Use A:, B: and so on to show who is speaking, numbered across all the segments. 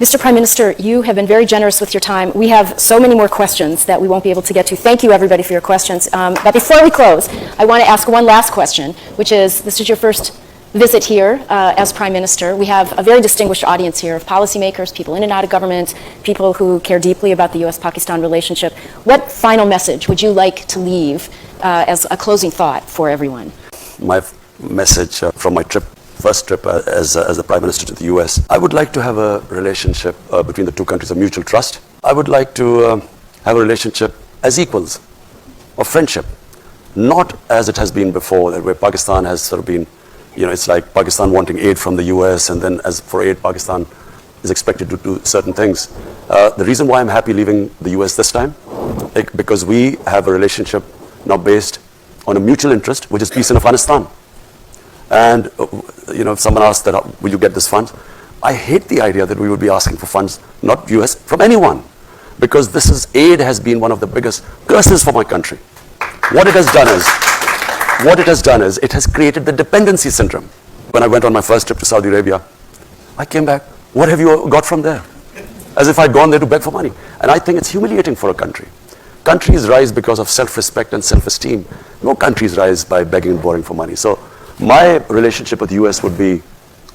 A: Mr. Prime Minister, you have been very generous with your time. We have so many more questions that we won't be able to get to. Thank you, everybody, for your questions. But before we close, I want to ask one last question, which is, this is your first visit here as Prime Minister. We have a very distinguished audience here of policymakers, people in and out of government, people who care deeply about the U.S.-Pakistan relationship. What final message would you like to leave as a closing thought for everyone?
B: My message from my first trip as the Prime Minister to the US, I would like to have a relationship between the two countries of mutual trust. I would like to have a relationship as equals, of friendship, not as it has been before, that where Pakistan has sort of been, it's like Pakistan wanting aid from the US, and then as for aid, Pakistan is expected to do certain things. The reason why I'm happy leaving the US this time, because we have a relationship now based on a mutual interest, which is peace in Afghanistan. And, if someone asks that, will you get this funds? I hate the idea that we would be asking for funds, not US, from anyone. Because aid has been one of the biggest curses for my country. What it has done is, it has created the dependency syndrome. When I went on my first trip to Saudi Arabia, I came back, what have you got from there? As if I'd gone there to beg for money. And I think it's humiliating for a country. Countries rise because of self-respect and self-esteem. No countries rise by begging and borrowing for money. So my relationship with the US would be,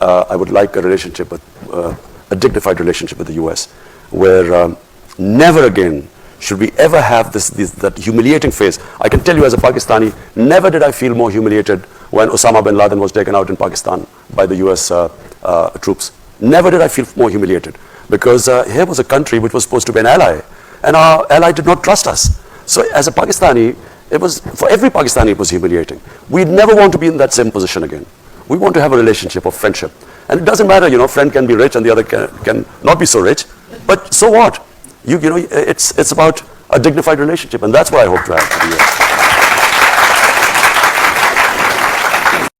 B: I would like a relationship with, a dignified relationship with the US, where never again should we ever have that humiliating phase. I can tell you as a Pakistani, never did I feel more humiliated when Osama bin Laden was taken out in Pakistan by the US troops. Never did I feel more humiliated, because here was a country which was supposed to be an ally, and our ally did not trust us. So as a Pakistani, for every Pakistani, it was humiliating. We'd never want to be in that same position again. We want to have a relationship of friendship. And it doesn't matter, friend can be rich and the other can not be so rich. But so what? It's about a dignified relationship, and that's what I hope to have for the US.